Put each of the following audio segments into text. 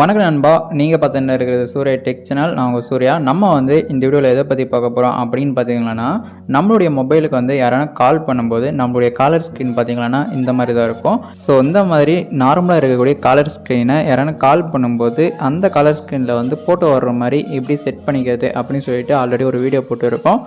வணக்கம் நண்பா, நீங்கள் பார்த்துட்டு இருக்கிறது சூர்யா டெக் சேனல். நான் உங்கள் சூர்யா. நம்ம இந்த வீடியோவில் எதை பற்றி பார்க்க போகிறோம் அப்படின்னு பார்த்தீங்கன்னா, நம்மளுடைய மொபைலுக்கு யாரான கால் பண்ணும்போது நம்மளுடைய காலர் ஸ்க்ரீன் பார்த்தீங்கன்னா இந்த மாதிரி தான் இருக்கும். ஸோ இந்த மாதிரி நார்மலாக இருக்கக்கூடிய காலர் ஸ்க்ரீனை யாரான கால் பண்ணும்போது அந்த காலர் ஸ்க்ரீனில் ஃபோட்டோ வர்ற மாதிரி எப்படி செட் பண்ணிக்கிறது அப்படின்னு சொல்லிட்டு ஆல்ரெடி ஒரு வீடியோ போட்டுருக்கோம்.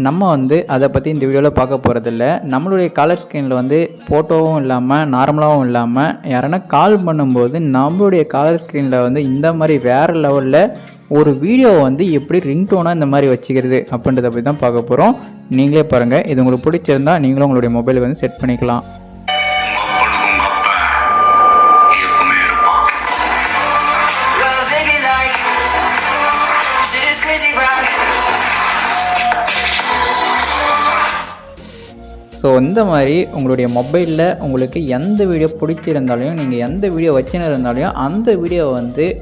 நம்ம அதை பற்றி இந்த வீடியோவில் பார்க்க போகிறதில்ல. நம்மளுடைய காலர் ஸ்க்ரீனில் ஃபோட்டோவும் இல்லாமல் நார்மலாகவும் இல்லாமல் யாரான கால் பண்ணும்போது நம்மளுடைய காலர் ஸ்க்ரீனில் இந்த மாதிரி வேறு லெவலில் ஒரு வீடியோ எப்படி ரிங்டோனாக இந்த மாதிரி வச்சுக்கிறது அப்படின்றத பற்றி தான் பார்க்க போகிறோம். நீங்களே பாருங்கள். இது உங்களுக்கு பிடிச்சிருந்தா நீங்களும் உங்களுடைய மொபைலை செட் பண்ணிக்கலாம். ஸோ இந்த மாதிரி உங்களுடைய மொபைலில் உங்களுக்கு எந்த வீடியோ பிடிச்சிருந்தாலையும் நீங்கள் எந்த வீடியோ வச்சுன்னு இருந்தாலையும் அந்த வீடியோ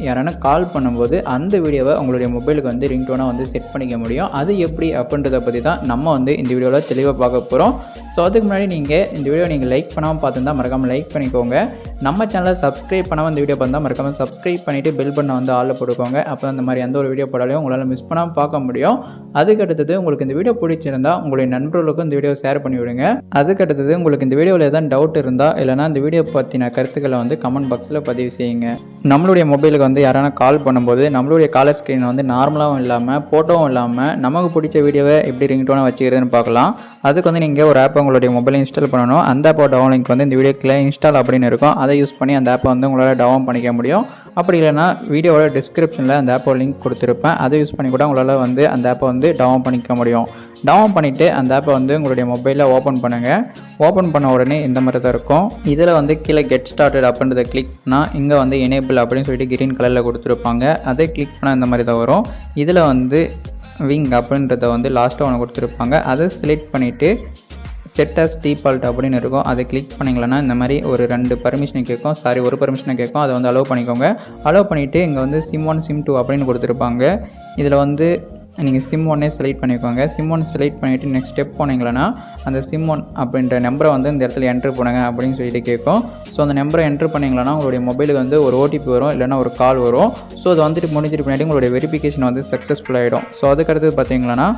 யாரான கால் பண்ணும்போது அந்த வீடியோவை உங்களுடைய மொபைலுக்கு ரிங்டோனாக செட் பண்ணிக்க முடியும். அது எப்படி அப்படின்றத பற்றி தான் நம்ம இந்த வீடியோவில் தெளிவாக பார்க்க போகிறோம். ஸோ அதுக்கு முன்னாடி நீங்கள் இந்த வீடியோ நீங்கள் லைக் பண்ணாமல் பார்த்துருந்தா மறக்காமல் லைக் பண்ணிக்கோங்க. நம்ம சேனலை சப்ஸ்கிரைப் பண்ணாமல் இந்த வீடியோ பார்த்தா மறக்காமல் சப்ஸ்கிரைப் பண்ணிவிட்டு பெல் பண்ண ஆளில் போட்டுக்கோங்க. அப்போ அந்த மாதிரி எந்த ஒரு வீடியோ போடாலையும் உங்களால் மிஸ் பண்ணாமல் பார்க்க முடியும். அதுக்கடுத்தது உங்களுக்கு இந்த வீடியோ பிடிச்சிருந்தால் உங்களுடைய நண்பர்களுக்கும் இந்த வீடியோ ஷேர் பண்ணி விடுங்க. அதுக்கடுத்தது உங்களுக்கு இந்த வீடியோவில் எதாவது டவுட் இருந்தால் இல்லைனா இந்த வீடியோ பற்றின கருத்துக்களை கமெண்ட் பாக்ஸில் பதிவு செய்யுங்க. நம்மளுடைய மொபைலுக்கு யாரான கால் பண்ணும்போது நம்மளுடைய காலர் ஸ்க்ரீன் நார்மலாகவும் இல்லாமல் ஃபோட்டோவும் இல்லாமல் நமக்கு பிடிச்ச வீடியோவை எப்படி ரிங்டோனாக வச்சுக்கிறதுன்னு பார்க்கலாம். அதுக்கு நீங்கள் ஒரு ஆப்பை உங்களுடைய மொபைலை இன்ஸ்டால் பண்ணணும். அந்த ஆப்போட டவுன் லிங்க் இந்த வீடியோக்கில் இன்ஸ்டால் அப்படின்னு இருக்கும். அதை யூஸ் பண்ணி அந்த ஆப்பை உங்களால் டவுன் பண்ணிக்க முடியும். அப்படி இல்லைனா வீடியோவோட டிஸ்கிரிப்ஷனில் அந்த ஆப்போட லிங்க் கொடுத்துருப்பேன். அதை யூஸ் பண்ணி கூட உங்களால் அந்த ஆப்பை டவுன் பண்ணிக்க முடியும். டவுன் பண்ணிவிட்டு அந்த ஆப்பை உங்களுடைய மொபைலில் ஓப்பன் பண்ணுங்கள். ஓப்பன் பண்ண உடனே இந்த மாதிரி தான் இருக்கும். இதில் கீழே கெட் ஸ்டார்டட் அப்படின்றத கிளிக் பண்ணால் இங்கே எனேபிள் அப்படின்னு சொல்லிட்டு கிரீன் கலரில் கொடுத்துருப்பாங்க. அதை கிளிக் பண்ணால் இந்த மாதிரி தான் வரும். இதில் விங் அப்படின்றத லாஸ்ட்டாக ஒன்று கொடுத்துருப்பாங்க. அதை செலக்ட் பண்ணிவிட்டு செட் அஸ் டிஃபால்ட் அப்படின்னு இருக்கும். அதை கிளிக் பண்ணிங்களன்னா இந்த மாதிரி ஒரு 2 பர்மிஷனை கேட்கும். ஒரு பர்மிஷனை கேட்கும். அதை அலோவ் பண்ணிக்கோங்க. அலோவ் பண்ணிவிட்டு இங்கே சிம் 1 சிம் 2 அப்படின்னு கொடுத்துருப்பாங்க. இதில் நீங்கள் சிம் 1 செலக்ட் பண்ணிக்கோங்க. சிம் 1 செலக்ட் பண்ணிவிட்டு நெக்ஸ்ட் ஸ்டெப் போனீங்களன்னா அந்த சிம் 1 அப்படின்ற நம்பரை இந்த இடத்துல என்ட்ரு பண்ணுங்க அப்படின்னு சொல்லிட்டு கேட்கும். ஸோ அந்த நம்பரை என்ட்ரு பண்ணிங்களன்னா உங்களுடைய மொபைலுக்கு ஒரு ஓடிபி வரும், இல்லைனா ஒரு கால் வரும். ஸோ அது முடிஞ்சிட்டு பின்னாடி உங்களுடைய வெரிஃபிகேஷன் சக்ஸஸ்ஃபுல் ஆகிடும். ஸோ அதுக்கடுத்து பார்த்தீங்கன்னா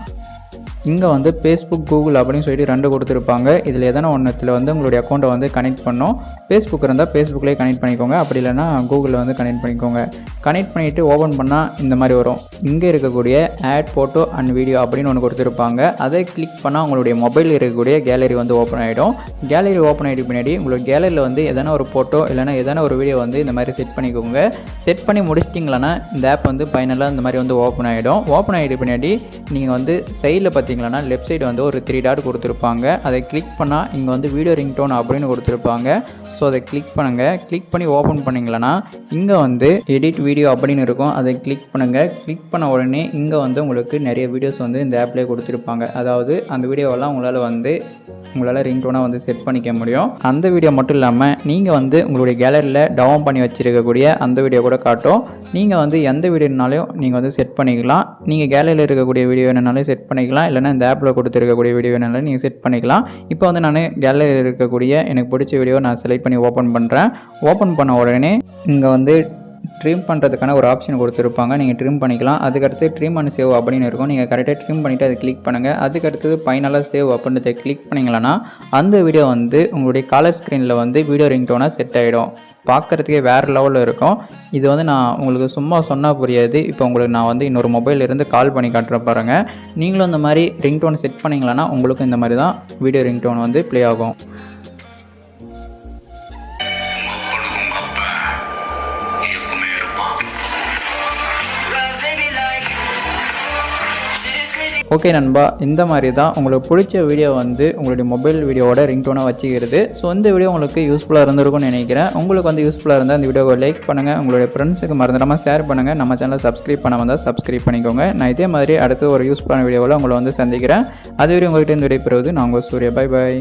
இங்கே ஃபேஸ்புக் கூகுள் அப்படின்னு சொல்லிட்டு 2 கொடுத்துருப்பாங்க. இதில் எதனா ஒன்றத்தில் உங்களுடைய அக்கௌண்ட்டை கனெக்ட் பண்ணோம். ஃபேஸ்புக் இருந்தால் ஃபேஸ்புக்லேயே கனெக்ட் பண்ணிக்கோங்க. அப்படி இல்லைனா கூகுளில் கனெக்ட் பண்ணிக்கோங்க. கனெக்ட் பண்ணிவிட்டு ஓப்பன் பண்ணால் இந்த மாதிரி வரும். இங்கே இருக்கக்கூடிய ஆட் ஃபோட்டோ அண்ட் வீடியோ அப்படின்னு ஒன்று கொடுத்துருப்பாங்க. அதை கிளிக் பண்ணால் உங்களுடைய மொபைலில் இருக்கக்கூடிய கேலரி ஓப்பன் ஆகிடும். கேலரி ஓப்பன் ஆகிட்டு பின்னாடி உங்களுக்கு கேலரியில் எதனா ஒரு ஃபோட்டோ இல்லைனா எதனா ஒரு வீடியோ இந்த மாதிரி செட் பண்ணிக்கோங்க. செட் பண்ணி முடிச்சிட்டிங்களன்னா இந்த ஆப் ஃபைனலாக இந்த மாதிரி ஓப்பன் ஆகிடும். ஓப்பன் ஆகிட்டு பின்னாடி நீங்கள் சைடில் பார்த்தீங்கன்னா லெஃப்ட் சைடு ஒரு 3 டாட் கொடுத்துருப்பாங்க. அதை கிளிக் பண்ணால் இங்கே வீடியோ ரிங்டோன் அப்படின்னு கொடுத்துருப்பாங்க. ஸோ அதை கிளிக் பண்ணுங்கள். கிளிக் பண்ணி ஓப்பன் பண்ணிங்களன்னா இங்கே எடிட் வீடியோ அப்படின்னு இருக்கும். அதை கிளிக் பண்ணுங்கள். கிளிக் பண்ண உடனே இங்கே உங்களுக்கு நிறைய வீடியோஸ் இந்த ஆப்லேயே கொடுத்துருப்பாங்க. அதாவது அந்த வீடியோவெல்லாம் உங்களால் ரிங்டோனாக செட் பண்ணிக்க முடியும். அந்த வீடியோ மட்டும் இல்லாமல் நீங்கள் உங்களுடைய கேலரியில் டவுன் பண்ணி வச்சுருக்கக்கூடிய அந்த வீடியோ கூட காட்டும். நீங்கள் எந்த வீடியோனாலும் நீங்கள் செட் பண்ணிக்கலாம். நீங்கள் கேலரியில் இருக்கக்கூடிய வீடியோ வேணுனாலும் செட் பண்ணிக்கலாம். இல்லைனா இந்த ஆப்பில் கொடுத்துருக்கக்கூடிய வீடியோ வேணுனாலும் நீங்கள் செட் பண்ணிக்கலாம். இப்போ நான் கேலரியில் இருக்கக்கூடிய எனக்கு பிடிச்ச வீடியோ நான் செலக்ட் பண்ணி ஓப்பன் பண்ணுறேன். ஓப்பன் பண்ண உடனே இங்கே ட்ரிம் பண்ணுறதுக்கான ஒரு ஆப்ஷன் கொடுத்துருப்பாங்க. நீங்கள் ட்ரிம் பண்ணிக்கலாம். அதுக்கடுத்து ட்ரிம் அண்ட் சேவ் அப்படின்னு இருக்கும். நீங்கள் கரெக்டாக ட்ரிம் பண்ணிவிட்டு அதை கிளிக் பண்ணுங்கள். அதுக்கடுத்தது ஃபைனலாக சேவ் அப்படின்றத கிளிக் பண்ணிங்களன்னா அந்த வீடியோ உங்களுடைய காலர் ஸ்க்ரீனில் வீடியோ ரிங்டோனாக செட் ஆகிடும். பார்க்குறதுக்கே வேறு லெவலில் இருக்கும். இது நான் உங்களுக்கு சும்மா சொன்னால் புரியாது. இப்போ உங்களுக்கு நான் இன்னொரு மொபைலிருந்து கால் பண்ணி காட்டுறேன் பாருங்கள். நீங்களும் இந்த மாதிரி ரிங்டோன் செட் பண்ணிங்களன்னா உங்களுக்கும் இந்த மாதிரி தான் வீடியோ ரிங்டோன் ப்ளே ஆகும். ஓகே நண்பா, இந்த மாதிரி தான் உங்களுக்கு பிடிச்ச வீடியோ உங்களுடைய மொபைல் வீடியோவோட ரிங்டோனாக வச்சுக்கிறது. ஸோ இந்த வீடியோ உங்களுக்கு யூஸ்ஃபுல்லாக இருந்திருக்கும்னு நினைக்கிறேன். உங்களுக்கு யூஸ்ஃபுல்லாக இருந்தால் இந்த வீடியோவை லைக் பண்ணுங்கள். உங்களுடைய ஃப்ரெண்ட்ஸுக்கு மறந்துடாமல் ஷேர் பண்ணுங்கள். நம்ம சேனலை சப்ஸ்கிரைப் பண்ண வந்தால் சப்ஸ்கிரைப் பண்ணிக்கோங்க. நான் இதே மாதிரி அடுத்து ஒரு யூஸ்ஃபுல்லான வீடியோவில் உங்களை சந்திக்கிறேன். அதுவரை உங்கள்கிட்ட விடைபெறுவது நான் உங்கள் சூர்யா. Bye bye.